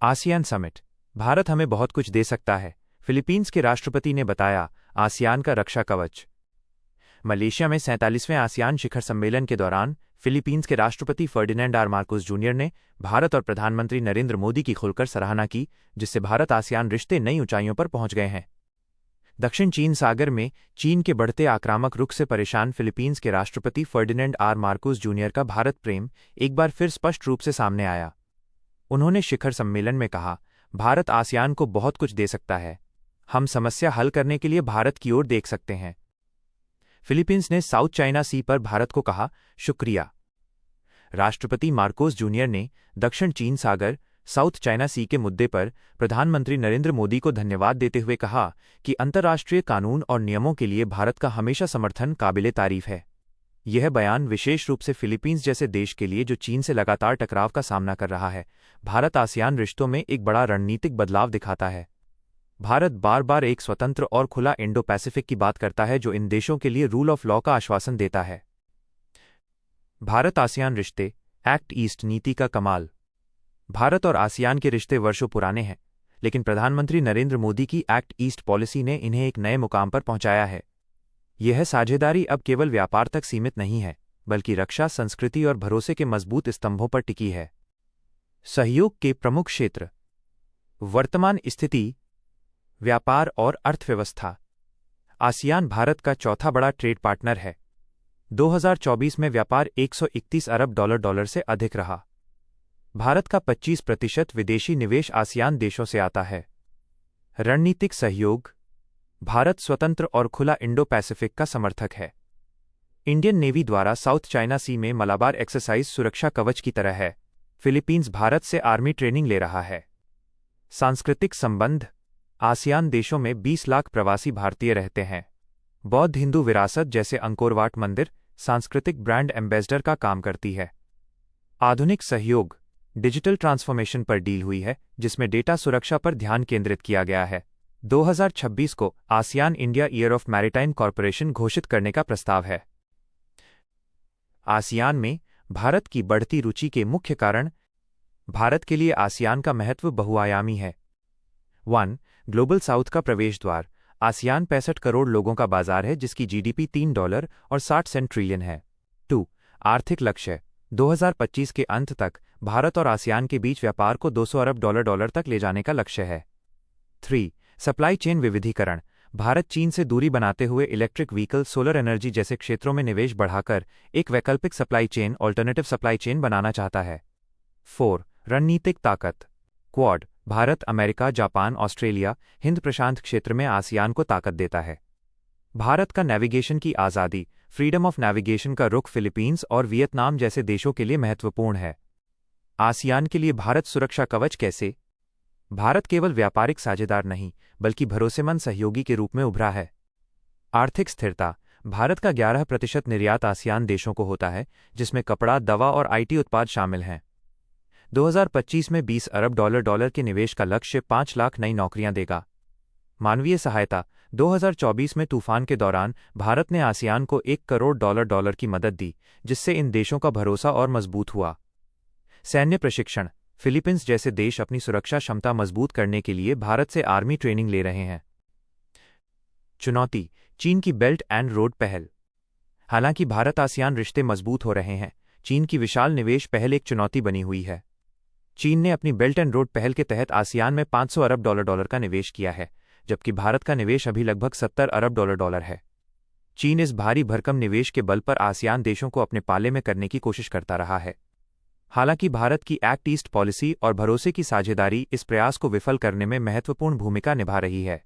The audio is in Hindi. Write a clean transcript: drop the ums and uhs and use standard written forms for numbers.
ASEAN summit. भारत हमें बहुत कुछ दे सकता है, फिलीपींस के राष्ट्रपति ने बताया आसियान का रक्षा कवच। मलेशिया में 47वें आसियान शिखर सम्मेलन के दौरान फिलीपींस के राष्ट्रपति फर्डिनेंड आर मार्कोस जूनियर ने भारत और प्रधानमंत्री नरेंद्र मोदी की खुलकर सराहना की, जिससे भारत आसियान रिश्ते नई ऊंचाइयों पर पहुंच गए हैं। दक्षिण चीन सागर में चीन के बढ़ते आक्रामक रुख से परेशान फिलीपींस के राष्ट्रपति फर्डिनेंड आर मार्कोस जूनियर का भारत प्रेम एक बार फिर स्पष्ट रूप से सामने आया। उन्होंने शिखर सम्मेलन में कहा, भारत आसियान को बहुत कुछ दे सकता है। हम समस्या हल करने के लिए भारत की ओर देख सकते हैं। फिलीपींस ने साउथ चाइना सी पर भारत को कहा, शुक्रिया। राष्ट्रपति मार्कोस जूनियर ने दक्षिण चीन सागर साउथ चाइना सी के मुद्दे पर प्रधानमंत्री नरेंद्र मोदी को धन्यवाद देते हुए कहा कि अंतर्राष्ट्रीय कानून और नियमों के लिए भारत का हमेशा समर्थन काबिले तारीफ है। यह बयान विशेष रूप से फिलीपींस जैसे देश के लिए जो चीन से लगातार टकराव का सामना कर रहा है, भारत आसियान रिश्तों में एक बड़ा रणनीतिक बदलाव दिखाता है। भारत बार बार एक स्वतंत्र और खुला इंडो पैसिफिक की बात करता है, जो इन देशों के लिए रूल ऑफ लॉ का आश्वासन देता है। भारत आसियान रिश्ते, एक्ट ईस्ट नीति का कमाल। भारत और आसियान के रिश्ते वर्षों पुराने हैं, लेकिन प्रधानमंत्री नरेंद्र मोदी की एक्ट ईस्ट पॉलिसी ने इन्हें एक नए मुकाम पर पहुंचाया है। यह साझेदारी अब केवल व्यापार तक सीमित नहीं है, बल्कि रक्षा, संस्कृति और भरोसे के मजबूत स्तंभों पर टिकी है। सहयोग के प्रमुख क्षेत्र। वर्तमान स्थिति, व्यापार और अर्थव्यवस्था। आसियान भारत का चौथा बड़ा ट्रेड पार्टनर है। 2024 में व्यापार 131 अरब डॉलर से अधिक रहा। भारत का 25% विदेशी निवेश आसियान देशों से आता है। रणनीतिक सहयोग। भारत स्वतंत्र और खुला इंडो पैसिफिक का समर्थक है। इंडियन नेवी द्वारा साउथ चाइना सी में मलाबार एक्सरसाइज सुरक्षा कवच की तरह है। फिलीपींस भारत से आर्मी ट्रेनिंग ले रहा है। सांस्कृतिक संबंध। आसियान देशों में 20 लाख प्रवासी भारतीय रहते हैं। बौद्ध हिंदू विरासत जैसे अंकोरवाट मंदिर सांस्कृतिक ब्रांड एम्बेसडर का काम करती है। आधुनिक सहयोग। डिजिटल ट्रांसफॉर्मेशन पर डील हुई है, जिसमें डेटा सुरक्षा पर ध्यान केंद्रित किया गया है। 2026 को ASEAN India year of maritime corporation घोषित करने का प्रस्ताव है। आसियान में भारत की बढ़ती रुचि के मुख्य कारण। भारत के लिए आसियान का महत्व बहुआयामी है। 1. ग्लोबल साउथ का प्रवेश द्वार। आसियान 65 करोड़ लोगों का बाजार है, जिसकी जीडीपी $3.60 ट्रिलियन है। 2. आर्थिक लक्ष्य। 2025 के अंत तक भारत और आसियान के बीच व्यापार को $200 अरब तक ले जाने का लक्ष्य है। 3. सप्लाई चेन विविधीकरण। भारत चीन से दूरी बनाते हुए इलेक्ट्रिक व्हीकल, सोलर एनर्जी जैसे क्षेत्रों में निवेश बढ़ाकर एक वैकल्पिक supply chain, alternative supply chain बनाना चाहता है। 4. रणनीतिक ताकत। Quad. Bharat, America, Japan, Australia, हिंद प्रशांत क्षेत्र में आसियान को ताकत देता है। भारत का नेविगेशन की आज़ादी, फ्रीडम ऑफ नेविगेशन का रुख फिलीपींस और वियतनाम जैसे देशों के लिए महत्वपूर्ण है। आसियान के लिए भारत सुरक्षा कवच कैसे? भारत केवल व्यापारिक साझेदार नहीं, बल्कि भरोसेमंद सहयोगी के रूप में उभरा है। आर्थिक स्थिरता। भारत का 11% निर्यात आसियान देशों को होता है, जिसमें कपड़ा, दवा और आईटी उत्पाद शामिल हैं। 2025 में $20 अरब डॉलर के निवेश का लक्ष्य 5 लाख नई नौकरियां देगा। मानवीय सहायता। 2024 में तूफान के दौरान भारत ने आसियान को $1 करोड़ डॉलर की मदद दी, जिससे इन देशों का भरोसा और मजबूत हुआ। सैन्य प्रशिक्षण। फिलीपींस जैसे देश अपनी सुरक्षा क्षमता मजबूत करने के लिए भारत से आर्मी ट्रेनिंग ले रहे हैं। चुनौती। चीन की बेल्ट एंड रोड पहल। हालांकि भारत आसियान रिश्ते मजबूत हो रहे हैं, चीन की विशाल निवेश पहल एक चुनौती बनी हुई है। चीन ने अपनी बेल्ट एंड रोड पहल के तहत आसियान में $500 अरब डॉलर का निवेश किया है, जबकि भारत का निवेश अभी लगभग $70 अरब डॉलर है। चीन इस भारी भरकम निवेश के बल पर आसियान देशों को अपने पाले में करने की कोशिश करता रहा है। हालांकि भारत की एक्ट ईस्ट पॉलिसी और भरोसे की साझेदारी इस प्रयास को विफल करने में महत्वपूर्ण भूमिका निभा रही है।